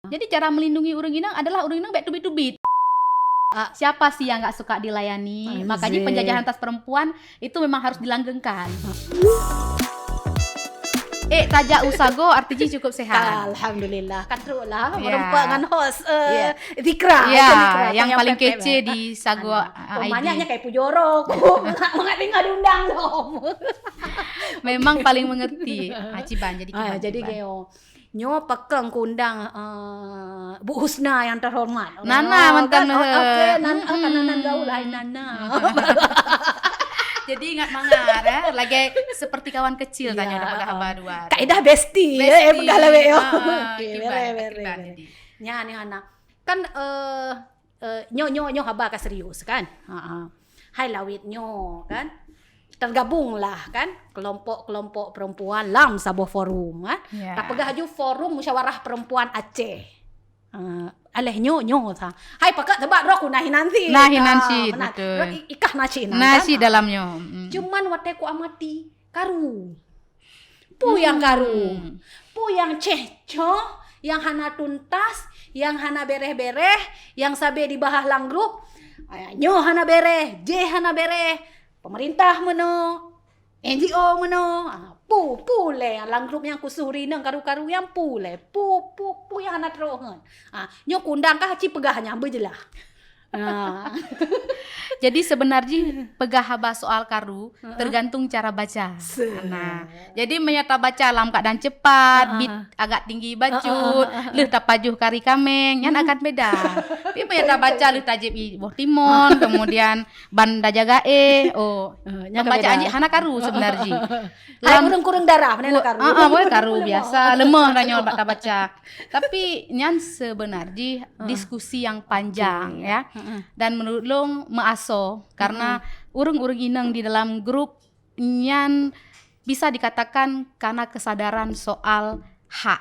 Jadi cara melindungi urang inang adalah urang inang baik tubit-tubit. Siapa sih yang nggak suka dilayani? Makanya penjajahan atas perempuan itu memang harus dilanggengkan. Tajak usago artinya cukup sehat. Alhamdulillah. Katru lah perempuan dengan host Zikra. Yang paling kece di sago Pemanyaknya kayak Pujoro. Mengat dengar diundang dong. Memang paling mengerti. Aciban jadi geo. Nyo pakang kundang Bu Husna yang terhormat. Nana mantan Nana gaul hai Nana. Jadi ingat mangar ya, lagi seperti kawan kecil tanya ada kabar dua. Kaidah bestie ya pegala we yo. Nya nih anak. Kan nyo haba ka serius kan? Hai lawit nyo kan? Tergabunglah kan kelompok-kelompok perempuan dalam sebuah forum kan. Tapegah haju forum musyawarah perempuan Aceh. Aleh nyo sa. Hai pakat tebak roh nahi nanti. Nahi nanti betul. Ikah nasi nasi dalamnya. Cuman wate ku amati karu. Pu yang karu. Pu yang cecoh, yang hana tuntas, yang hana bereh-bereh, yang sabe di bahah lang grup. Nyo hana bereh, je hana bereh. Pemerintah meno, NGO meno, pu le lang grup yang kusuri nang karu-karu yang pu yang anak rohan. Nyo kundang kah ci pegahnya bejelah. Jadi sebenarnya pegahaba soal karu tergantung cara baca. Jadi menyata baca dalam keadaan cepat, beat agak tinggi baju, leh tapajuh kari kameng, yang akan beda. Tapi menyata baca leh tajib boh timon, kemudian banda jaga membaca anjing hana karu sebenarnya. Kurang darah mana karu. Boleh karu biasa, lemah ranyo baca. Tapi nyan sebenarnya diskusi yang panjang ya. Dan menurut long measo karena urung-urung inang di dalam grup nyan bisa dikatakan karena kesadaran soal hak.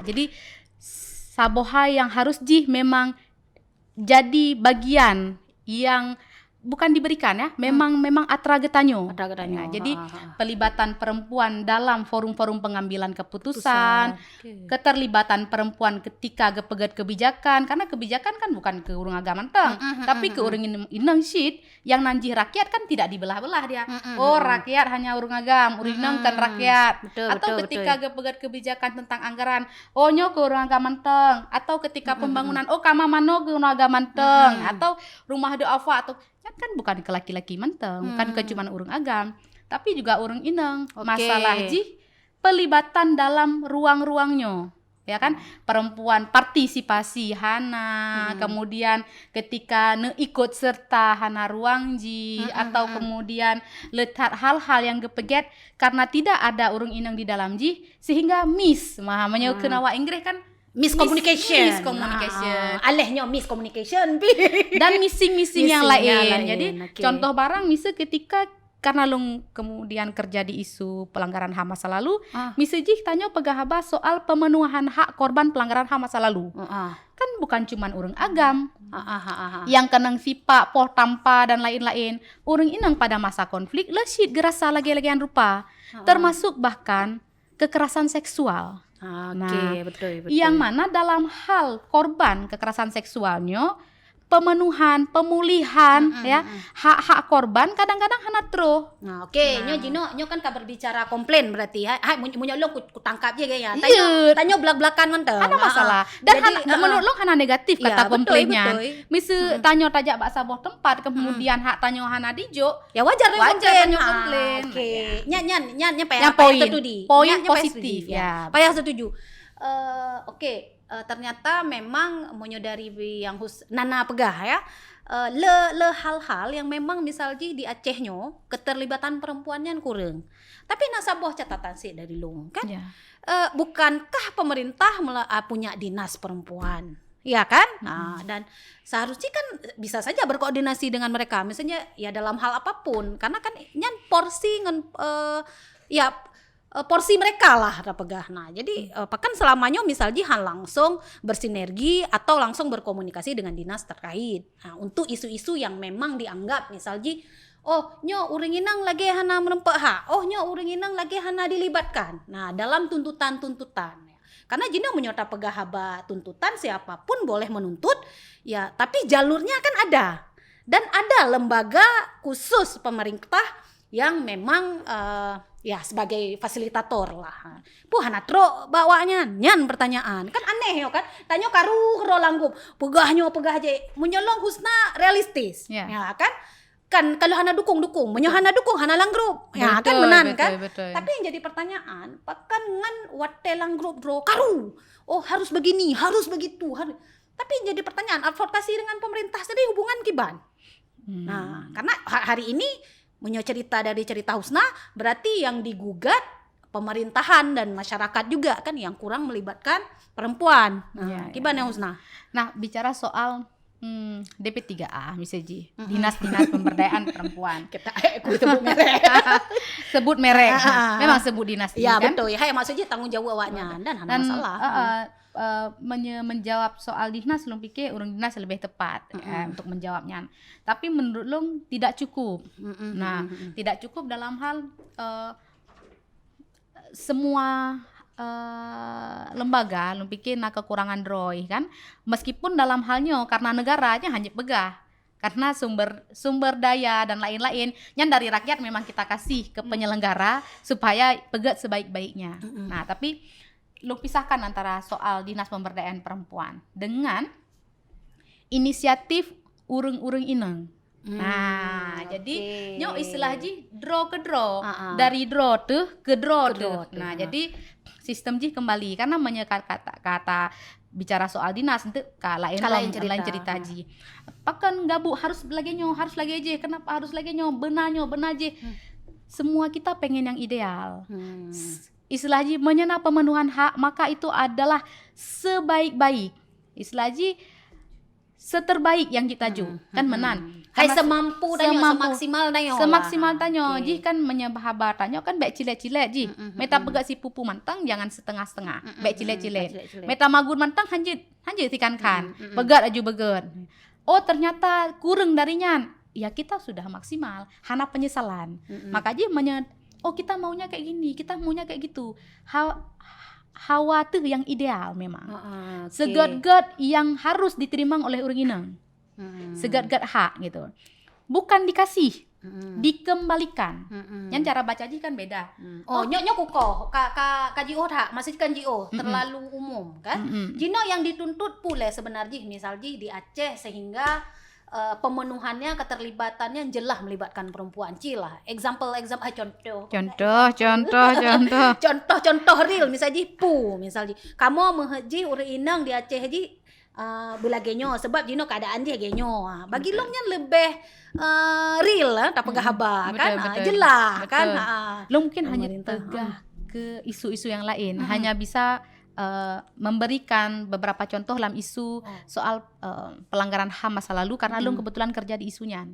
Jadi saboha yang harus memang jadi bagian yang bukan diberikan ya, memang atra getanyo. Jadi pelibatan perempuan dalam forum-forum pengambilan keputusan, keterlibatan perempuan ketika gepegat kebijakan, karena kebijakan kan bukan ke urang agama teng, tapi ke urang inang shit yang nanji rakyat kan tidak dibelah-belah dia. Rakyat hanya urang agam, urang inang kan rakyat. Atau ketika gepegat kebijakan tentang anggaran, nyo ke urang agama teng, atau ketika pembangunan kama mano ke urang agama teng, atau rumah doafa atau kan bukan ke laki-laki menteng, bukan ke cuman urang agam, tapi juga urang inang. Masalah pelibatan dalam ruang-ruangnya, ya kan? Perempuan partisipasi hana, kemudian ketika ikut serta hana ruang atau kemudian letak hal-hal yang gepeget karena tidak ada urang inang di dalam sehingga mahamanya kenawa Inggris kan miscommunication. Alehnya miscommunication dan missing yang lain. Jadi contoh barang misal ketika karena long kemudian kerja di isu pelanggaran HAM masa lalu, misal tanya pegahaba soal pemenuhan hak korban pelanggaran HAM masa lalu. Kan bukan cuman urang agam yang kenang sipa, poh tampa dan lain-lain. Urang inang pada masa konflik lesit gerasa lagi-lagian rupa, termasuk bahkan kekerasan seksual. Betul. Yang mana dalam hal korban kekerasan seksualnya pemenuhan, pemulihan ya hak-hak korban kadang-kadang hanatro. Nyo kan kabar bicara komplain berarti hai munyo lo ku tangkap je ya. Tanyo belak-belakan menteng. Ada masalah. Dan menurut lo hana negatif kata komplainnya. Misal tanyo tajak baksa boh tempat kemudian hak tanyo hana dijo, ya wajar tanyo komplain. Nyan poin positif ya. Payah setuju. Ternyata memang menyadari yang Nana pegah ya le hal-hal yang memang misalnya di Acehnya keterlibatan perempuannya kurang. Tapi nasabuh catatan sih dari Lung kan bukankah pemerintah punya dinas perempuan ya kan? Dan seharusnya kan bisa saja berkoordinasi dengan mereka misalnya ya dalam hal apapun karena kan nyan porsi porsi mereka lah pegah. Jadi pakan selamanya misalnya langsung bersinergi atau langsung berkomunikasi dengan dinas terkait. Untuk isu-isu yang memang dianggap misalnya nyo urang inang lagi hana merempek hak. Nyo urang inang lagi hana dilibatkan. Dalam tuntutan-tuntutan. Karena jino menyota pegahaba tuntutan siapapun boleh menuntut ya, tapi jalurnya kan ada. Dan ada lembaga khusus pemerintah yang memang ya sebagai fasilitator lah. Hanatro bawanya nyan pertanyaan. Kan aneh ya kan. Tanyo karu rolanggup. Pegahnya je menyolong husna realistis. Ya. Ya kan? Kan kalau hana dukung, menyo hana dukung hana lang grup. Ya kan menan kan. Betul. Tapi yang jadi pertanyaan, pakan ngan wate lang grup bro karu. Oh harus begini, harus begitu, harus. Tapi yang jadi pertanyaan, advokasi dengan pemerintah sendiri hubungan kiban. Nah, karena hari ini menyo cerita dari cerita Husna, berarti yang digugat pemerintahan dan masyarakat juga kan yang kurang melibatkan perempuan. Nah, gimana Husna? Nah, bicara soal DP3A misalnya Dinas-Dinas Pemberdayaan Perempuan. Kita sebut merek. Sebut merek. Memang sebut dinas ya, kan? betul ya. Maksudnya tanggung jawab awaknya dan ada masalah. Menjawab soal dinas belum pikir urang dinas lebih tepat untuk menjawabnya. Tapi menurut long tidak cukup. Nah, tidak cukup dalam hal semua lembaga lu pikir nak kekurangan droi kan, meskipun dalam halnya karena negaranya hanya pegah karena sumber daya dan lain-lain yang dari rakyat memang kita kasih ke penyelenggara supaya pegat sebaik-baiknya. Nah tapi lu pisahkan antara soal dinas pemberdayaan perempuan dengan inisiatif urung-urung ineng. Nah, jadi nyo istilah draw ke draw. Dari draw tuh ke draw tuh. Nah, jadi sistem kembali karena kata bicara soal dinas itu lain cerita ji. Pakan gabuk harus lagi aja. Kenapa harus lagi benar aja. Semua kita pengen yang ideal. Istilah menyenang pemenuhan hak maka itu adalah sebaik-baik. Istilah seterbaik yang kita kan menan. Kayak semampu semaksimal tanyo ji kan menyebah tanyo kan baik cilet-cilet ji. Meta pegak si pupu mantang jangan setengah-setengah. Baik cilet-cilet. Meta magur mantang hanjit tikankan. Begat aju begat. Oh ternyata kurang darinya. Ya kita sudah maksimal. Hana penyesalan. Maka ji oh kita maunya kayak gini, kita maunya kayak gitu. Hawa tuh yang ideal memang. Segat-gat yang harus diterima oleh urang ineng. Segat-gat hak gitu. Bukan dikasih, dikembalikan. Yang cara baca aja kan beda. Nyok kuko, KJO hak, masih kan JO terlalu umum kan. Jino yang dituntut pula sebenarnya misalnya di Aceh sehingga pemenuhannya keterlibatannya jelas melibatkan perempuan cilah. Contoh real misalnya misalnya kamu menghaji urang inang di Aceh belagenyo sebab jino keadaan dia genyo. Bagi longnya lebih real tak pegahaba kan. Jelas kan. Lo mungkin hanya tegah ke isu-isu yang lain, hanya bisa memberikan beberapa contoh dalam isu soal pelanggaran HAM masa lalu karena lu kebetulan kerja di isunya.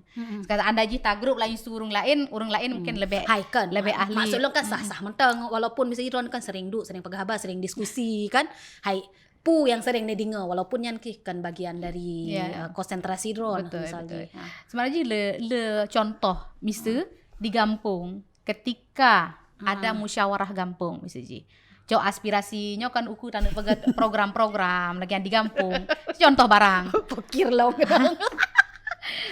Sekarang anda jita grup lain isu urang lain mungkin lebih lebih ahli. Maksud lu kan sah-sah mentang walaupun misalnya Iron kan sering pegahaba, sering diskusi kan. Yang sering didengar walaupun yang kan bagian dari konsentrasi drone misalnya. Betul. Sebenarnya le contoh misalnya di kampung ketika ada musyawarah kampung misalnya. Aspirasinya kan uku dan pegat program-program lagi yang di kampung. Contoh barang. Pikir lo.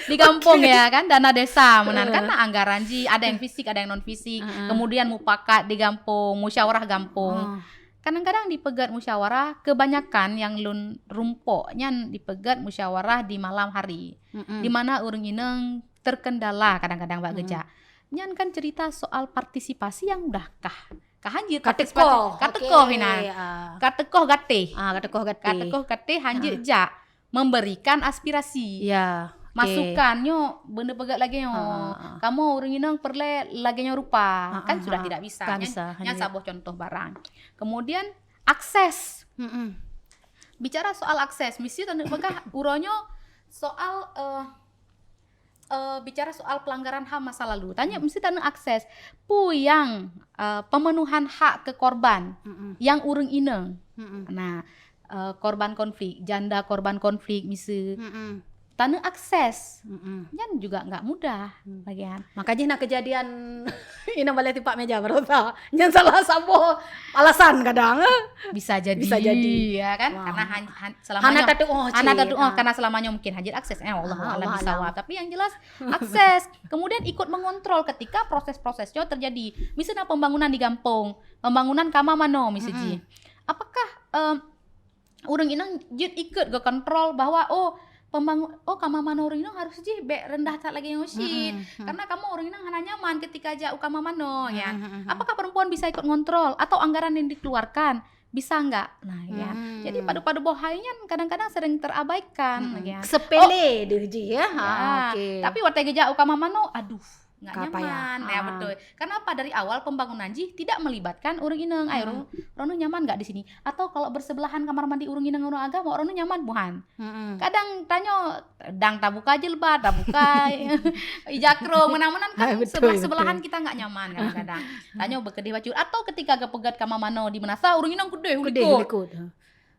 Di kampung ya kan dana desa menan kan anggaran ada yang fisik ada yang non fisik. Kemudian mupakat di kampung, musyawarah kampung. Kadang-kadang dipegat musyawarah kebanyakan yang lun rumpoknya dipegat musyawarah di malam hari. Di mana urang ineng terkendala kadang-kadang Mbak Geja. Nyan kan cerita soal partisipasi yang udahkah hanjit katekoh hinan. Katekoh gate hanjit memberikan aspirasi. Ya. Masukannya bener pegat lagi kamu urang inang perle lagi rupa kan sudah tidak bisa. Nya sabuh contoh barang. Kemudian akses. Bicara soal akses, misi tanda pegah uronyo soal bicara soal pelanggaran HAM masa lalu. Tanya mesti tanda akses yang pemenuhan hak ke korban yang urang ineng. Nah, korban konflik, janda korban konflik misi tanah akses. Mm-mm. Nyan juga nggak mudah bagian. Makanya nak kejadian ini balik tipak meja berota. Yang salah sabo alasan kadang. Bisa jadi, ya kan? Wah. Karena Hana selamanya tatu karena selamanya mungkin hajir akses. Allah alam Allah bisawab. Tapi yang jelas akses. Kemudian ikut mengontrol ketika proses-prosesnya terjadi. Misalnya pembangunan di kampung, pembangunan kama mano misalnya. Apakah orang inang jid ikut ke kontrol bahwa kama mano orang inang harus ji be rendah tak lagi yang usit. Karena kamu orang inang hanya nyaman ketika aja kama mano ya. Apakah perempuan bisa ikut ngontrol atau anggaran yang dikeluarkan bisa nggak? Nah ya. Jadi pada bohainya kadang-kadang sering terabaikan ya. Sepele deh ji ya. Ya. Tapi waktu geja kama mano aduh nggak Kapaya. nyaman ya betul. Kenapa dari awal pembangunan ji tidak melibatkan urang ineng. Ayo rono nyaman nggak di sini? Atau kalau bersebelahan kamar mandi urang ineng urang agama rono nyaman buhan? Kadang tanya dang tabuka jilbab, tabuka ijakro menamunan kan sebelahan kita nggak nyaman kadang-kadang. Tanya bekedih baju atau ketika gepegat kamar mano di menasa urang ineng gede Hulikut.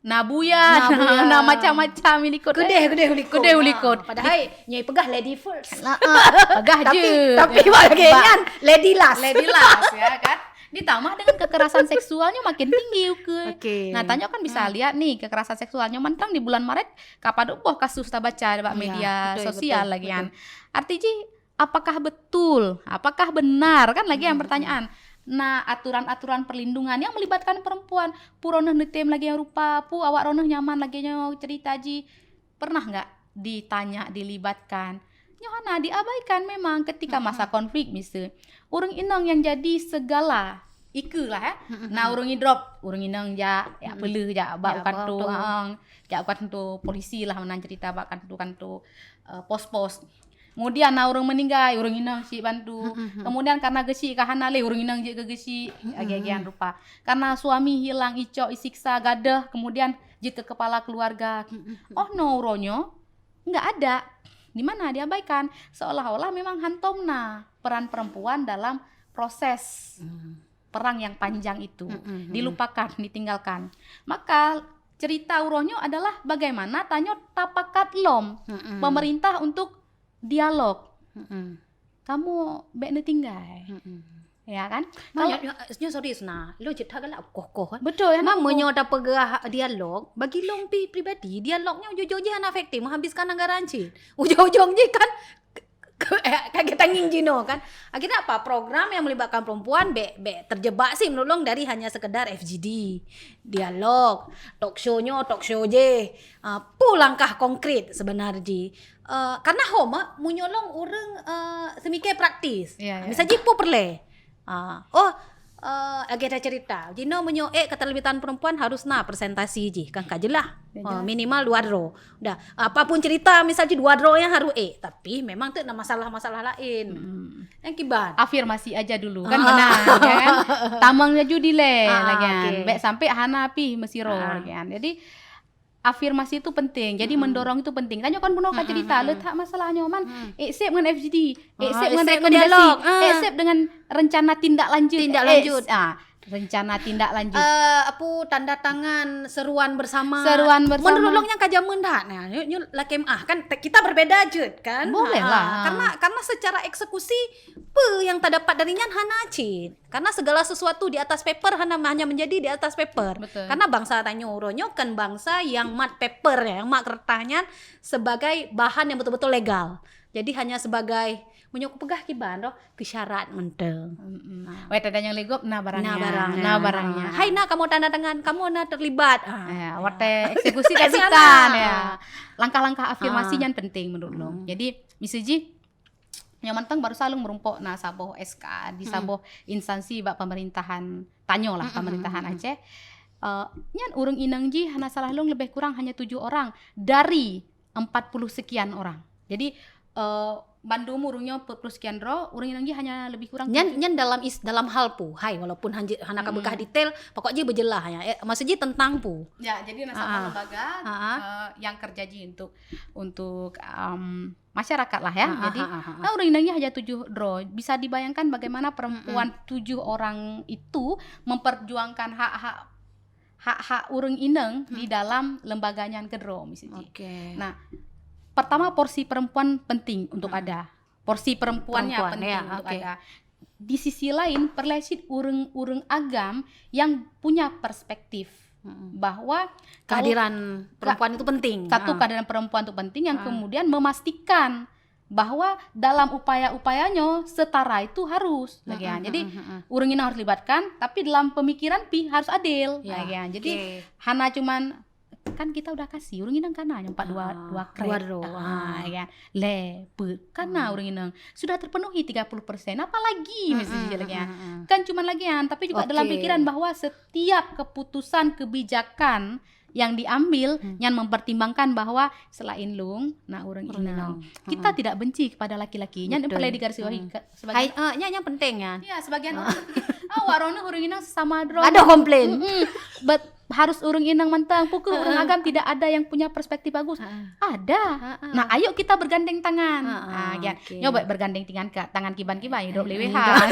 Nabuya, nah macam-macam ini ikut. Gede hulikut. Padahal nyai pegah lady first. Pegah je. Tapi bagian lady last. Lady last ya kan. Ditambah dengan kekerasan seksualnya makin tinggi Oke. Nah, tanya kan bisa lihat nih kekerasan seksualnya mantang di bulan Maret kapan kasus tak baca di media sosial lagi kan. Artinya apakah betul? Apakah benar kan lagi yang pertanyaan. Nah, aturan-aturan perlindungan yang melibatkan perempuan, puroneh netem lagi yang rupa, awak roneh nyaman lagi yang cerita ji, pernah nggak ditanya, dilibatkan? Nyohana diabaikan memang ketika masa konflik misal, urang inang yang jadi segala, ikulah ya. Nah, urang drop, urang inang ya perlu ja bak kantu polisi lah menan cerita bak kantu pos-pos. Kemudian orang meninggal, orang inang si bantu. Kemudian karena gesi kahana le, orang inang je ke gesi agi-agian rupa. Karena suami hilang icok isiksa gadah, kemudian je ke kepala keluarga. Ronyo nggak ada. Di mana diabaikan? Seolah-olah memang hantomna peran perempuan dalam proses perang yang panjang itu dilupakan, ditinggalkan. Maka cerita uronyo adalah bagaimana tanyo tapakat lom pemerintah untuk dialog. Kamu bek tinggal. Ya kan? Kalau sorry Sna, lo cerita galak kokoh. Betul ya. Namanya ada pegah dialog, bagi long pribadi, dialognya ujung-ujungnya efektif menghabiskan anggaran cil. Ujung-ujungnya kan kita nginjino kan. Akhirnya apa? Program yang melibatkan perempuan terjebak sih menulung dari hanya sekedar FGD, dialog, talk show je. Langkah konkret sebenarnya. Karena homa menyolong orang semikir praktis. Misalnya pu perle. Agak ada cerita. Jino keterlibatan perempuan harus presentasi je kan kajelah. Minimal 2 draw. Udah apapun cerita misalnya 2 draw yang harus tapi memang tuh ada masalah-masalah lain. Yang kiban. Afirmasi aja dulu kan benar kan. Tamangnya judi le lagi kan. Bek sampai hana pi mesiro kan. Jadi afirmasi itu penting. Jadi mendorong itu penting. Tanya kan bunuh cerita, letak masalahnya man. Accept dengan FGD, accept dengan rekomendasi, accept dengan rencana tindak lanjut. Rencana tindak lanjut. Tanda tangan seruan bersama. Menurut yang kajamun dah. Nah, nyu lakem kan kita berbeda aja kan. Boleh lah. Karena secara eksekusi yang tak dapat darinya hana cin. Karena segala sesuatu di atas paper hanya menjadi di atas paper. Betul. Karena bangsa Tanyo kan bangsa yang mat paper ya, yang mat kertasnya sebagai bahan yang betul-betul legal. Jadi hanya sebagai menyok pegah kiban kesyarat menteng. Tadanya legop barangnya. Hai kamu tanda tangan, kamu terlibat. Eksekusi kasitan ya. Langkah-langkah afirmasi yang penting menurut lo. Jadi misalnya nyamantang baru salung merumpok saboh SK di saboh instansi bak pemerintahan Tanyo lah pemerintahan Aceh. Nyan urang inang ji hana salah long lebih kurang hanya 7 orang dari 40 sekian orang. Jadi Bandung urungnya 40 sekian urang inang ji hanya lebih kurang nyan dalam hal walaupun hana kabekah detail pokoknya berjelah ya. Maksudnya tentang ya, jadi nasabah lembaga yang kerja ji untuk masyarakat lah ya. Jadi urang inang ji hanya 7 bisa dibayangkan bagaimana perempuan 7 orang itu memperjuangkan hak urang inang di dalam lembaganya kedro misalnya. Nah, pertama porsi perempuan penting untuk ada. Porsi perempuannya Perempuan, penting ya, untuk oke. ada. Di sisi lain perlesit urang-urang agam yang punya perspektif bahwa kalau Kehadiran perempuan itu penting. satu kehadiran perempuan itu penting, yang kemudian memastikan bahwa dalam upaya-upayanya setara itu harus jadi urang ini harus libatkan, tapi dalam pemikiran harus adil jadi hana cuman kan kita udah kasih urang inang kana nyempat dua krep karena urang inang sudah terpenuhi 30%, apalagi misalnya kan cuman lagian, tapi juga dalam pikiran bahwa setiap keputusan kebijakan yang diambil yang mempertimbangkan bahwa selain lung urang inang kita tidak benci kepada laki-laki yang perlu digarisbawahi sebagai yang penting ya. ya sebagian orang berpikir warona urang inang sama dro Ada komplain. but harus urang inang mentang pukul urang agam tidak ada yang punya perspektif bagus. Ada. Nah, ayo kita bergandeng tangan. Nyoba bergandeng tangan kiban-kiban hidup lewehan.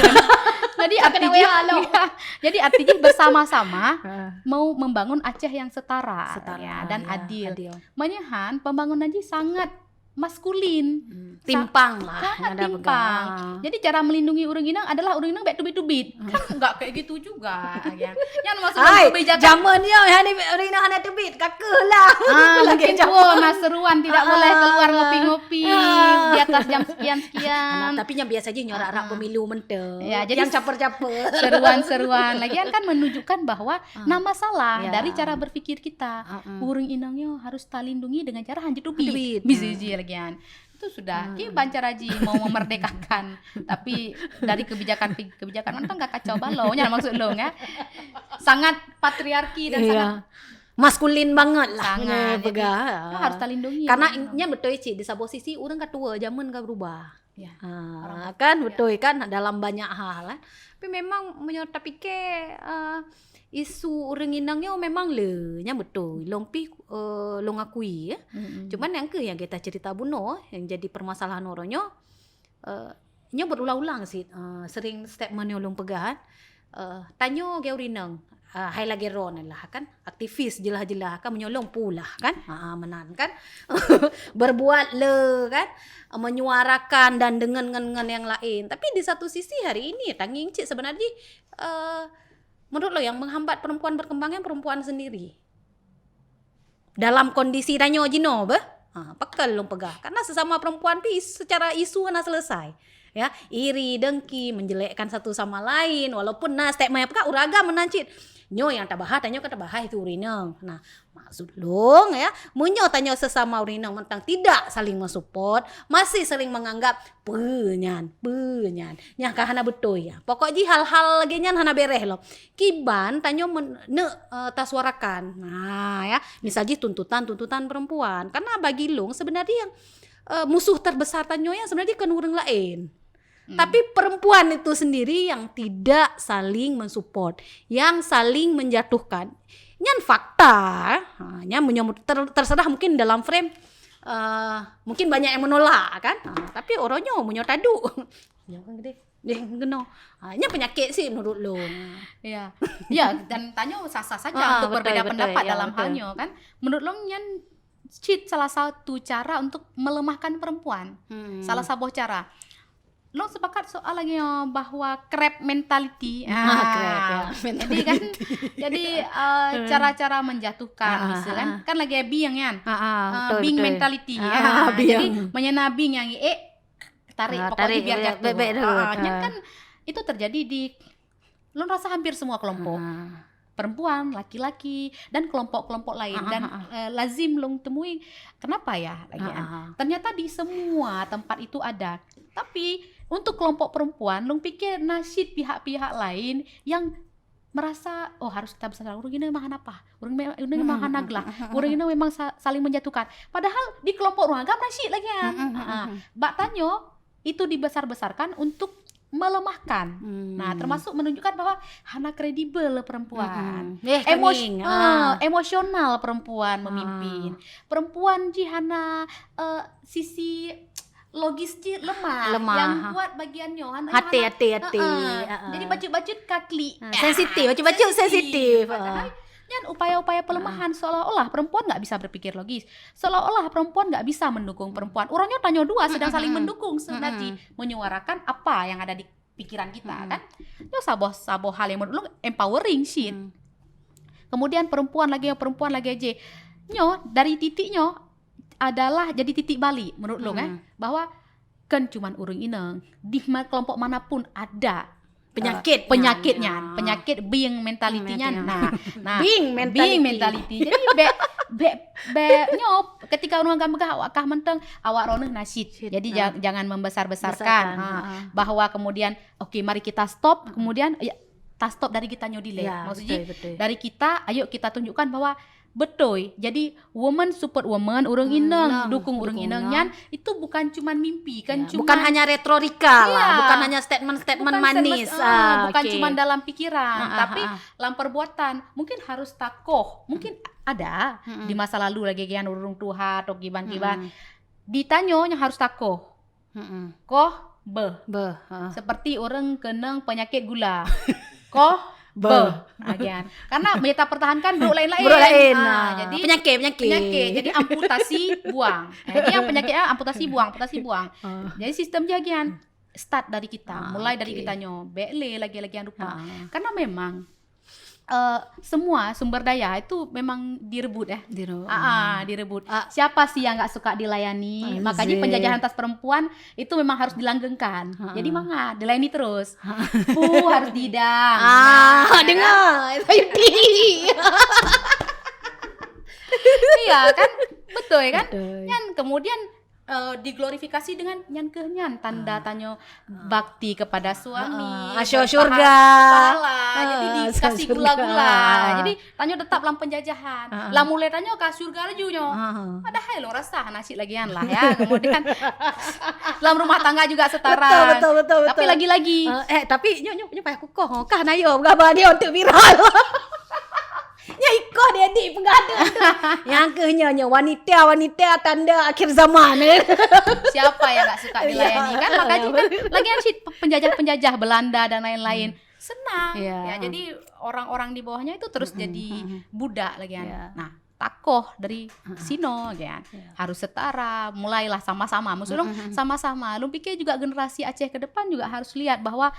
Jadi artinya bersama-sama mau membangun Aceh yang setara dan adil. Menyahan pembangunan Aceh sangat maskulin, timpang lah, sangat timpang. Jadi cara melindungi urang inang adalah urang inang tubit-tubit. Kan enggak kayak gitu juga ya. Yang maksudnya kebijakan zaman dia hani urang inang hana tubit kakeulah. Mungkin pun seruan tidak boleh keluar ngopi-ngopi di atas jam sekian-sekian. Tapi yang biasa aja nyorak-rak pemilu menteng. Ya, jadi yang caper-caper. Seruan-seruan lagian kan menunjukkan bahwa nama salah dari cara berpikir kita. Urang inangnya harus talindungi dengan cara hanjut tubit. Bisa lagian itu sudah Bancaraji mau memerdekakan, tapi dari kebijakan mana nggak kacau balaunya maksud lo ya, sangat patriarki dan sangat maskulin banget lah, sangat harus terlindungi karena nya betul sih di sebuah sisi orang ketua zaman gak berubah kan betul kan dalam banyak hal tapi memang menurut pikir isu urang inangnya memang nya betul long akui ya. Cuman yang kita cerita bunuh yang jadi permasalahan orangnya nya berulang-ulang sih sering statement ulung pegahan tanyo ge urinang hai lagi ron lah kan aktivis jelah-jelah kan menyolong pula kan menan kan berbuat kan menyuarakan dan dengan yang lain, tapi di satu sisi hari ini tanging cik sebenarnya menurut lo yang menghambat perempuan berkembangnya perempuan sendiri dalam kondisi danyo jino pekel lo pegah karena sesama perempuan secara isu na selesai ya, iri dengki menjelekkan satu sama lain walaupun statement peka uraga menancit nyo yang tabahah tanyo ketabahah itu urinang. Nah maksud long ya menyo tanyo sesama urinang mentang tidak saling mensupport, masih saling menganggap penyan yang kahana betul ya pokoknya hal-hal lagi nyan hana bereh lo kiban tanyo taswarakan ya misalnya tuntutan perempuan karena bagi long sebenarnya yang musuh terbesar tanyo yang sebenarnya kan urang lain. Tapi perempuan itu sendiri yang tidak saling mensupport, yang saling menjatuhkan. Nyan fakta, nyan terserah mungkin dalam frame mungkin banyak yang menolak kan. Tapi orangnya menyotadu. Jangan gede. Geno. Nya penyakit sih menurut lo. Ya, dan tanya sah-sah saja untuk berbeda pendapat dalam halnya kan. Menurut lo nyan salah satu cara untuk melemahkan perempuan. Salah satu cara. Lo sepakat soal lagi bahwa crab mentality. Jadi kan cara-cara menjatuhkan misalnya kan lagi bing kan. Bing mentality. Jadi menyenabing yang tarik pokoknya biar jatuh. Kan itu terjadi di lo rasa hampir semua kelompok. Perempuan, laki-laki dan kelompok-kelompok lain dan lazim lo temui kenapa ya ternyata di semua tempat itu ada. Tapi untuk kelompok perempuan, lo pikir nasib pihak-pihak lain yang merasa harus kita besar urang ini memang apa? Urang ini memang naglah. Urang ini memang saling menjatuhkan. Padahal di kelompok urang agam nasib lagi ya. Bak tanyo itu dibesar-besarkan untuk melemahkan. Nah, termasuk menunjukkan bahwa hana kredibel perempuan. Emosional perempuan memimpin. Perempuan hana sisi logis lemah yang buat bagiannya hati. Jadi bacot-bacot kakli sensitif, bacot sensitif. Nyan upaya-upaya pelemahan seolah-olah perempuan nggak bisa berpikir logis, seolah-olah perempuan nggak bisa mendukung perempuan. Orangnya tanya dua sedang saling mendukung sebenarnya, menyuarakan apa yang ada di pikiran kita kan. Itu saboh hal yang menurut lo empowering shit. Kemudian perempuan lagi aja. Nyo dari titiknya adalah jadi titik balik menurut lo kan, bahwa kan cuman urang inang di kelompok manapun ada penyakitnya, penyakit being mentalitinya. Nah being mentality. Jadi nyop ketika orang agak megah awak kah menteng awak roneh nasid. Jadi jangan membesar-besarkan. Bahwa kemudian oke, mari kita stop, kemudian ya kita stop dari kita nyodile. Maksudnya betul. dari kita ayo kita tunjukkan bahwa betul. Jadi woman support woman, urang inang dukung urang inang nyan itu bukan cuman mimpi kan, bukan hanya retorika lah, bukan hanya statement manis, bukan cuman dalam pikiran, tapi dalam perbuatan. Mungkin harus takoh, mungkin ada di masa lalu lagi gian urung tuha atau giban-giban ditanyo yang harus takoh. Koh seperti orang kenang penyakit gula. Koh agian. Karena kita pertahankan bro lain. Jadi penyakit. Jadi amputasi buang. Jadi yang penyakitnya amputasi buang. Jadi sistem jagian start dari kita, mulai dari kita bele lagi-lagian rupa. Karena memang semua sumber daya itu memang direbut ya. Direbut. Siapa sih yang nggak suka dilayani? Makanya penjajahan atas perempuan itu memang harus dilanggengkan. Jadi mangga dilayani terus. Harus didang. Dengar. Iya kan, betul ya kan? Yang kemudian diglorifikasi dengan nyan tanda tanya bakti kepada suami, asyo surga, jadi dikasih gula-gula, jadi tanya tetap dalam penjajahan, lah mulai tanya ke surga lagi nyo, ada hal lo rasa nasi lagian lah ya, kemudian dalam rumah tangga juga setara, betul. Tapi lagi-lagi, tapi nyo payah kukoh, kah nayo gambar dia untuk viral. Iko dia di pengada tu. Yang kenyanya wanita tanda akhir zaman. Siapa yang enggak suka dilayani kan? Makanya kan lagian sih penjajah Belanda dan lain-lain senang. Ya, jadi orang-orang di bawahnya itu terus jadi budak lagian. Nah, takoh dari sino kan. Harus setara, mulailah sama-sama. Maksudnya sama-sama. Lu pikir juga generasi Aceh ke depan juga harus lihat bahwa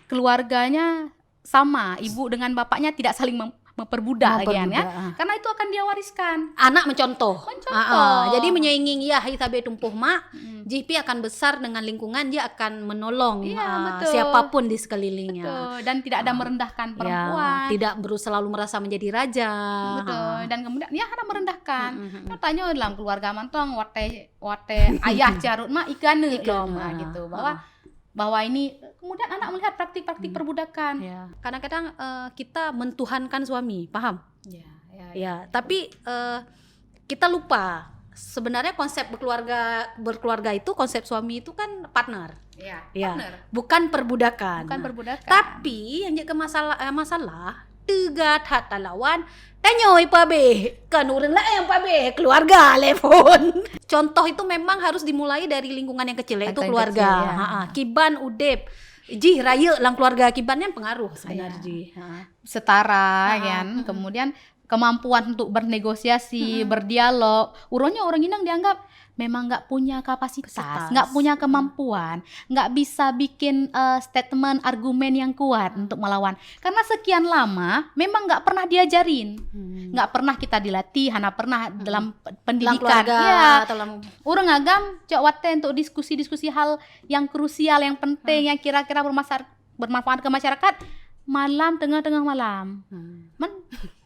keluarganya sama, ibu dengan bapaknya tidak saling memperbudak lagi ya. Karena itu akan dia wariskan. Anak mencontoh. Jadi menyaingi ya sabe tumpuh mak, JP akan besar dengan lingkungan, dia akan menolong siapapun di sekelilingnya. Betul. Dan tidak ada merendahkan perempuan. Tidak selalu merasa menjadi raja. Betul. Dan kemudian dia akan merendahkan. Tanya dalam keluarga mantong wate ayah carut mak ikan gitu. Bahwa ini kemudian anak melihat praktik-praktik perbudakan. Kadang-kadang kita mentuhankan suami, paham? Tapi kita lupa sebenarnya konsep berkeluarga itu, konsep suami itu kan partner. Partner. Bukan perbudakan. Tapi yang jadi masalah tegat hata lawan tanyoy pabe kan urang lain pabe keluarga telepon. Contoh itu memang harus dimulai dari lingkungan yang kecil, yaitu keluarga. Kiban udep raya lang keluarga kibannya pengaruh sebenarnya. Setara kan. Kemudian kemampuan untuk bernegosiasi, berdialog. Urangnya orang Inang dianggap memang nggak punya kapasitas, nggak punya kemampuan, nggak bisa bikin statement argumen yang kuat untuk melawan. Karena sekian lama memang nggak pernah diajarin, nggak pernah kita dilatih, hanya pernah dalam pendidikan. Urang agam cok wate untuk diskusi hal yang krusial, yang penting, yang kira-kira bermanfaat ke masyarakat. Malam tengah malam,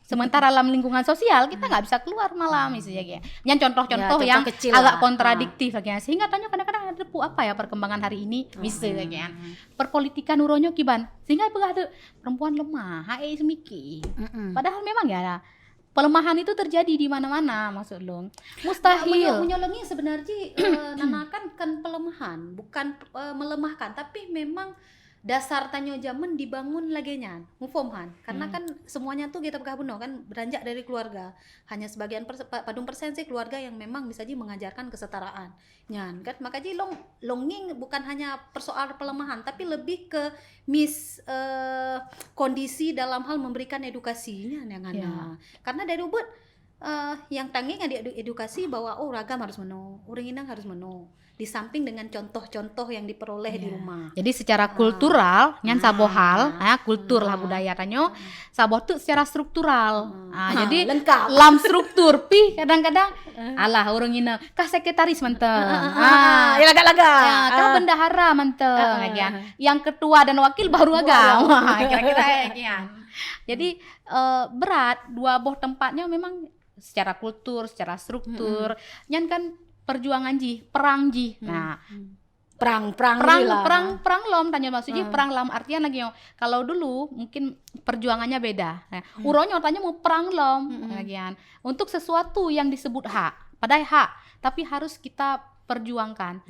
sementara dalam lingkungan sosial kita nggak bisa keluar malam misalnya yang contoh-contoh yang agak kontradiktif lagi sehingga tanya kadang-kadang ada apa ya perkembangan hari ini misalnya perpolitikan uronyo kiban sehingga ada perempuan lemah semiki padahal memang ya pelemahan itu terjadi di mana-mana maksud lo mustahil menyolengi sebenarnya nanakan kan pelemahan bukan melemahkan tapi memang dasar tanyo zaman dibangun lagi nyan mufomhan karena kan semuanya tuh kita beno kan beranjak dari keluarga, hanya sebagian padung persen sih keluarga yang memang bisa mengajarkan kesetaraan nyan kan, makanya longing bukan hanya persoal pelemahan tapi lebih ke kondisi dalam hal memberikan edukasinya yang ana karena dari ubud yang tanging ada edukasi bahwa ragam harus meno, orang inang harus meno, di samping dengan contoh-contoh yang diperoleh di rumah. Jadi secara kultural nyan saboh hal, kultur lah budaya tanyo, saboh tuh secara struktural. Jadi lengkap. Lam struktur pi kadang-kadang alah orang ina kah sekretaris menteng. Ya laga-laga. Kah bendahara menteng yang ketua dan wakil baru agam. Kira-kira ya. Jadi berat dua boh tempatnya memang secara kultur, secara struktur. Nyan kan perjuangan perang. Nah, perang lom tanya maksudnya perang lam artinya lagi kalau dulu mungkin perjuangannya beda. Nah, uronyo tanya mau perang lom lagian untuk sesuatu yang disebut hak, padahal hak, tapi harus kita perjuangkan.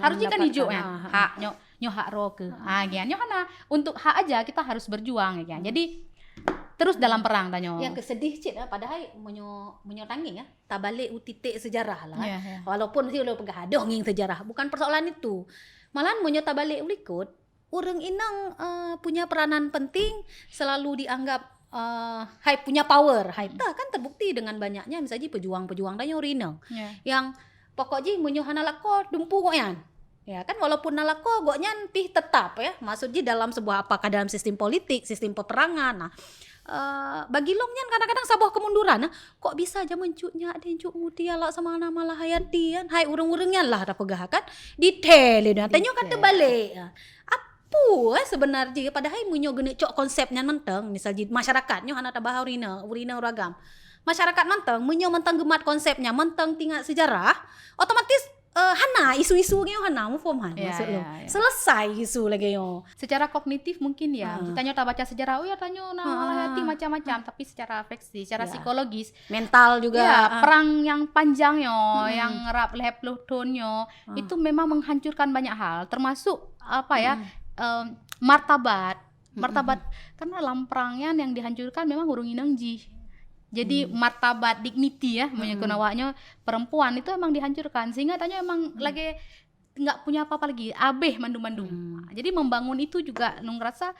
Harus kan hijau ya. Hak nyo hak roke. Gian nyo kana untuk hak aja kita harus berjuang ya. Jadi terus dalam perang tanyo. Yang kesedih cik padahal menyo tanging tabalik utitik sejarah lah. Walaupun sih lo pegah dongeng sejarah, bukan persoalan itu. Malahan menyo tabalik ulikut, urang inang punya peranan penting, selalu dianggap punya power. Kan terbukti dengan banyaknya misalnya pejuang-pejuang tanyo rinang. Yang pokoknya menyo hanalako dumpu koyan. Ya kan walaupun nalako goknya pih tetap ya, maksudnya dalam sebuah apakah dalam sistem politik, sistem peperangan. Nah, bagi longnya kadang-kadang sabuh kemunduran. Kok bisa aja mencuknya ada yang cuk mutia lah sama nama lah hayati kan. Hai urang-urangnya lah ada pegah kan. Detail dia. Tanyo kan terbalik. Apa sebenarnya padahal munyo gene cok konsepnya menteng misalnya masyarakatnya hana tabah urina uragam. Masyarakat menteng munyo menteng gemat konsepnya, menteng tinggal sejarah, otomatis hana isu-isu nyo hana mu form maksud lo. Selesai isu lagi yo. Secara kognitif mungkin ya. Kita nyo baca sejarah tanyo hati macam-macam tapi secara afeksi, secara psikologis, mental juga. Perang yang panjang yang rap lehep luhton itu memang menghancurkan banyak hal termasuk martabat. Karena dalam perangnya yang dihancurkan memang urung inang jadi martabat dignity ya awaknya perempuan itu emang dihancurkan sehingga tanya emang lagi nggak punya apa-apa lagi abeh mandu-mandu. Jadi membangun itu juga nung rasa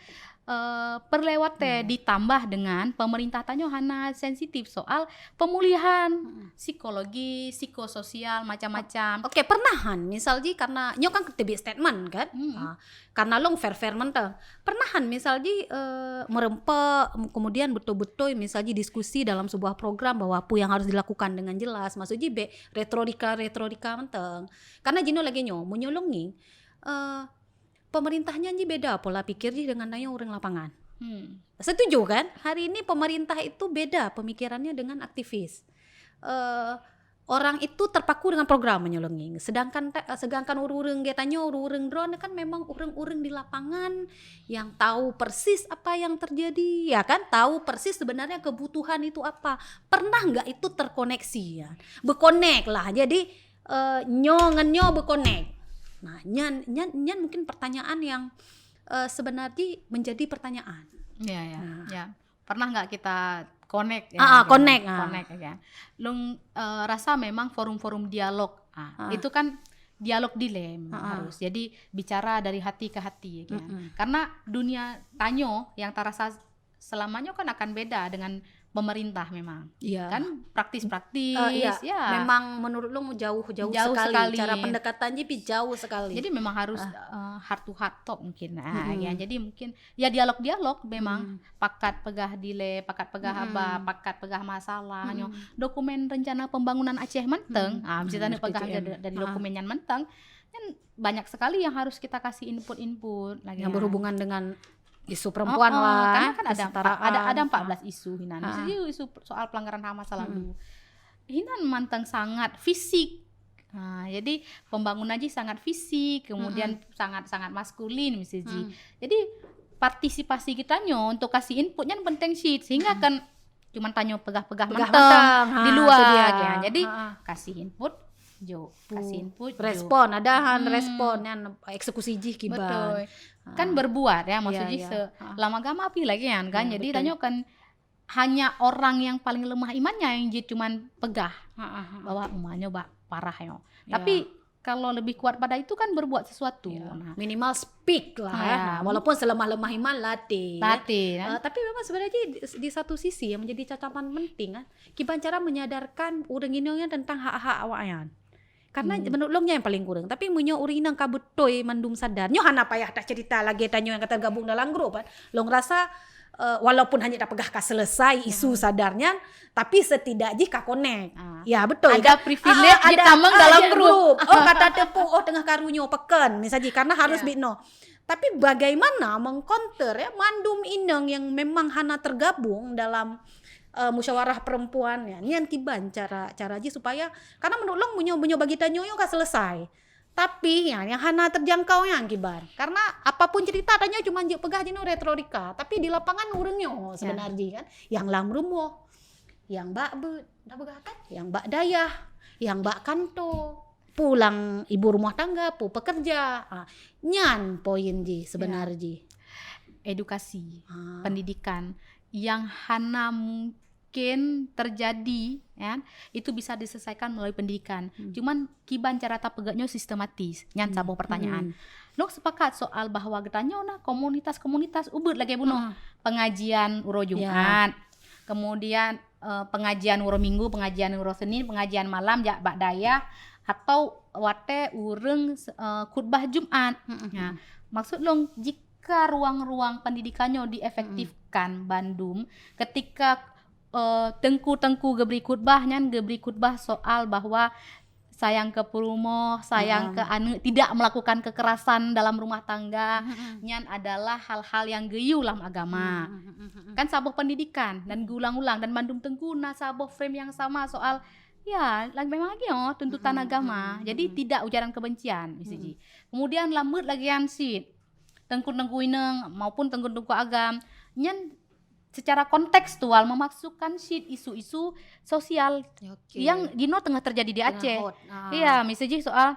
perlewat ditambah dengan pemerintah tanyo hana sensitif soal pemulihan psikologi, psikososial macam-macam. Oke, pernahan misalnya karena nyo kan ketebik statement kan. Karena long fair mentang. Pernahan misalnya merempek kemudian betul-betul misalnya diskusi dalam sebuah program bahwa apa yang harus dilakukan dengan jelas. Maksudnya retorika mentang. Karena jino lagi nyo menyolongin pemerintahnya beda pola pikirnya dengan nanya orang lapangan. Setuju kan? Hari ini pemerintah itu beda pemikirannya dengan aktivis. Orang itu terpaku dengan program menyolongin. Sedangkan urung getanyo urung drone kan memang urung di lapangan yang tahu persis apa yang terjadi, ya kan? Tahu persis sebenarnya kebutuhan itu apa. Pernah nggak itu terkoneksi ya? Bekonek lah. Jadi nyo bekonek. Nah, nyan mungkin pertanyaan yang sebenarnya menjadi pertanyaan. Ya. Pernah nggak kita connect connect ya. Lung rasa memang forum-forum dialog. Itu kan dialog dilem harus. Jadi bicara dari hati ke hati ya. Karena dunia tanyo yang terasa selamanya kan akan beda dengan pemerintah memang. Kan praktis-praktis memang menurut lo jauh sekali. Cara pendekatannya jauh sekali. Jadi memang harus heart to heart talk mungkin. Jadi mungkin dialog memang pakat pegah dile, pakat pegah apa, pakat pegah masalah. Dokumen rencana pembangunan Aceh menteng, misalnya pegah dari dokumennya menteng, kan banyak sekali yang harus kita kasih input lagi yang berhubungan dengan isu perempuan lah, karena kan ada 14 isu hinan. Misalnya isu soal pelanggaran HAM masa lalu. Hinan mantang sangat fisik. Jadi pembangunan sangat fisik, kemudian sangat maskulin misalnya. Jadi partisipasi kita untuk kasih inputnya penting sih, sehingga kan cuman tanyo pegah-pegah mentang di luar ya. Jadi kasih input Jo kasih input jo. Respon ada respon yang eksekusi jih kiban. Betul. Kan berbuat ya maksudnya Iya. selama agama api lagi kan. Iya, Jadi betul. tanya kan hanya orang yang paling lemah imannya yang dia cuman pegah bahwa umatnya parah yo. Iya. Tapi kalau lebih kuat pada itu kan berbuat sesuatu. Ya. Nah, Minimal speak lah ya. Ya. Nah, walaupun selemah-lemah iman latih. latih kan. Tapi memang sebenarnya di satu sisi yang menjadi catatan penting kan, kiban cara menyadarkan urang inongnya tentang hak-hak awaknya. Karena menurut longnya yang paling kurang. Tapi munyo urang inang kabutoi mandum sadar. Nyo hana payah tak cerita lagi tanyo yang kata gabung dalam grup kan. Long rasa walaupun hanya tak pegah selesai isu sadarnya, tapi setidaknya kak connect. Ya betul. Ada privilege ditamang dalam grup. Oh kata tepu, tengah karunyo peken misalnya karena harus bitno. Tapi bagaimana mengcounter ya mandum inang yang memang hana tergabung dalam musyawarah perempuan ya. Nian kiban cara aja supaya karena menurut long munyo bagi tanyo yo ka selesai. Tapi ya, yang hana terjangkau yang kibar. Karena apapun cerita tanya cuma pegah jeno retorika. Tapi di lapangan urangnya sebenarnya kan. Yang lamrumo, yang bak begah kan, yang bak dayah, yang bak kanto, pulang ibu rumah tangga, pekerja. Nyan poin ji sebenarnya. Edukasi, pendidikan yang hana mungkin terjadi ya, itu bisa diselesaikan melalui pendidikan. Cuman kiban cara pegaknya sistematis. Nyan sabuh pertanyaan. Nok sepakat soal bahwa getanya nah komunitas-komunitas ubud lagi bunuh. Pengajian uro Jumat. Kemudian pengajian uro Minggu, pengajian uro Senin, pengajian malam jak bak daya atau wate ureng khutbah Jumat. Nah, maksud long jika ruang-ruang pendidikannya diefektifkan Bandung ketika tengku geberi khutbah soal bahwa sayang ke perumoh, sayang ke anu, tidak melakukan kekerasan dalam rumah tangga, nyan adalah hal-hal yang geyu dalam agama. Kan sabuh pendidikan dan gulang-ulang dan Bandung tengku nah sabuh frame yang sama soal ya memang lagi tuntutan agama. Jadi tidak ujaran kebencian misalnya. Kemudian lamut lagi yang sit tengku-tengku ineng maupun tengku-tengku agam nyan secara kontekstual memasukkan isu-isu sosial yang dino tengah terjadi di Aceh. Iya, misalnya soal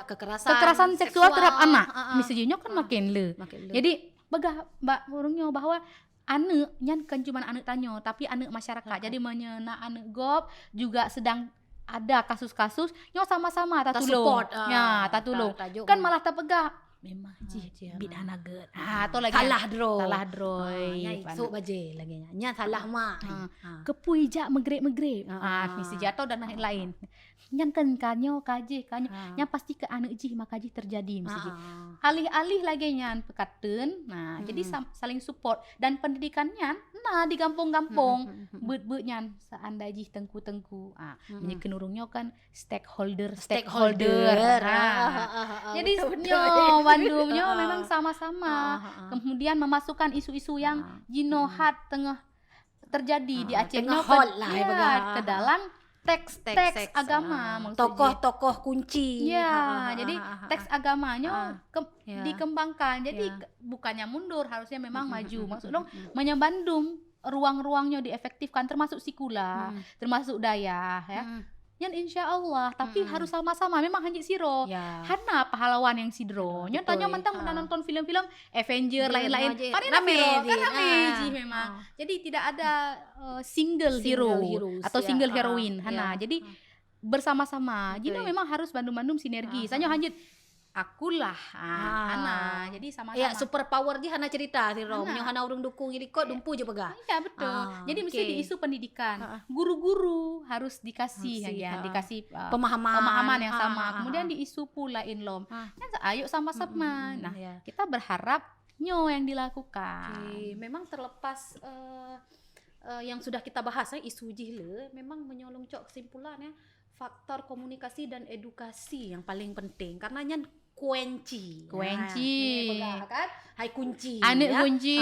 kekerasan seksual terhadap anak. Misalnya kan makin le. Jadi bagah mbak urungnya bahwa anak nyan kan cuma anak tanyo tapi anak masyarakat. Jadi menyena anak gop juga sedang ada kasus-kasus nyo sama-sama tak tulung. Ya, tak tulung. Kan malah terpegah memang bid hanaget. Atau lagi salah droy. Nya isu baje lagi nya salah mak. Kepui jak megrek-megrek. Misi jatuh dan lain-lain. Nyan kan kanyo nya pasti ke anak ji maka ji terjadi misalnya. Alih-alih lagi nyan pekaten. Nah, jadi saling support dan pendidikannya nah di kampung-kampung beut-beut nyan seandai ji tengku-tengku. Menyekeun urungnya kan stakeholder. Jadi Bandungnya memang sama-sama. Kemudian memasukkan isu-isu yang jinohat tengah terjadi di Aceh ke dalam teks agama, tokoh-tokoh kunci. Ya, jadi teks agamanya dikembangkan. Jadi bukannya mundur, harusnya memang maju. Maksud dong menyebandung ruang-ruangnya diefektifkan termasuk sikula, termasuk daya ya. Yan insya Allah, tapi harus sama-sama. Memang hanjit siro, hana pahlawan yang sidro. Nyon tanya mentang menonton film-film Avenger lain-lain. Rame memang. Jadi tidak ada single hero atau single heroine. Hana. Jadi bersama-sama. Jadi memang harus bandum-bandum sinergi. Sanyo hanjit akulah hana. Jadi sama-sama. Ya super power dia hana cerita siro. Nyo hana urung dukung irikot dumpu je pegah. Iya betul. Jadi mesti di isu pendidikan. Guru-guru harus dikasih dikasih pemahaman yang sama. Kemudian di isu pula inlom. Ayo sama-sama. Nah, kita berharap nyo yang dilakukan. Memang terlepas yang sudah kita bahas isu jile memang menyolong kesimpulannya faktor komunikasi dan edukasi yang paling penting karena nyan kunci kan hai kunci kunci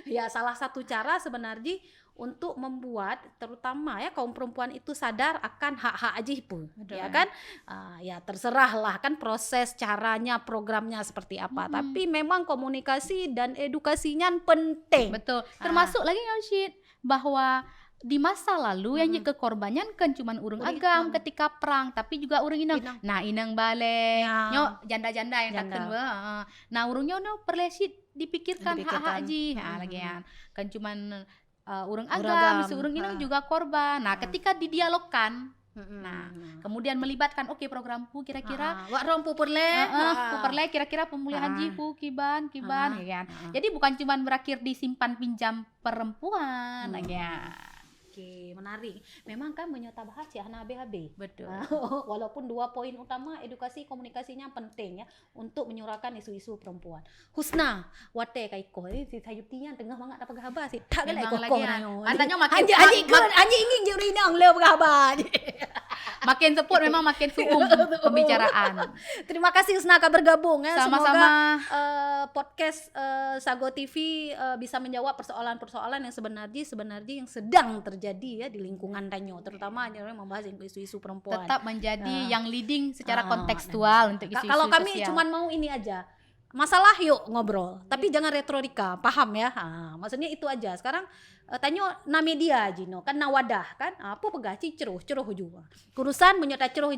ya salah satu cara sebenarnya untuk membuat terutama ya kaum perempuan itu sadar akan hak-hak aja pun ya kan ya terserah lah kan proses caranya programnya seperti apa tapi memang komunikasi dan edukasinya penting betul termasuk lagi Yoshid bahwa di masa lalu yang ke korbannya kan cuman urang agam ketika perang, tapi juga urang inang. Nah, inang bale, nyo janda-janda yang takkan nah urangnya no perlesit dipikirkan hak-hak ji. Nah, lagian kan cuman urang agam, seurang inang juga korban. Nah, ketika didialogkan, nah kemudian melibatkan programku kira-kira wak rom puperle kira-kira pemulihan jiku kiban ya kan. Jadi bukan cuman berakhir disimpan pinjam perempuan ya. Oke, menarik. Memang kan menyota bahas ya hana BHB. Betul. Walaupun 2 poin utama edukasi komunikasinya penting ya untuk menyuarakan isu-isu perempuan. Husna, wate kai ko si sayutinya tengah mangat apa gahaba sih. Tak galai ko. Katanya makin anji ingin juri nang le gahaba. Makin seput memang makin suum pembicaraan. Terima kasih Husna ka bergabung ya. Sama-sama. Semoga podcast Sago TV bisa menjawab persoalan-persoalan yang sebenarnya yang sedang terjadi ya di lingkungan Tanyo, terutama membahas isu-isu perempuan. Tetap menjadi yang leading secara kontekstual untuk isu-isu kalau kami sosial. cuman mau ini aja. Masalah yuk ngobrol, tapi jangan retorika, paham ya? Maksudnya itu aja. Sekarang Tanyo na media jino kan na wadah kan apa pegaci ceruh juga. Kurusan menyota ceruh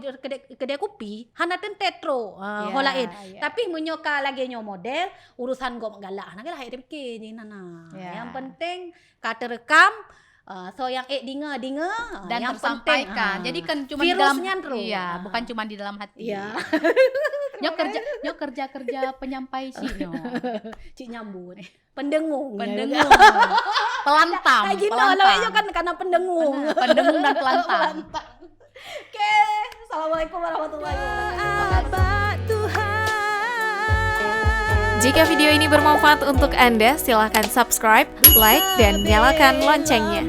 kedai kopi hanaten tetro holain. Tapi menyoka lagi nyo model urusan gom galak. Nah galak pikir nana. Yang penting kata rekam so yang dinga dan yang tersampaikan. Jadi kan cuma di dalam bukan cuma di dalam hati. Iya. Nyok kerja penyampai sih Cik nyambut. Pendengung. Pelantam. Namanya kan karena pendengung. Pendengung dan pelantam. Oke, assalamualaikum warahmatullahi wabarakatuh. Jika video ini bermanfaat untuk Anda, silakan subscribe, like, dan nyalakan loncengnya.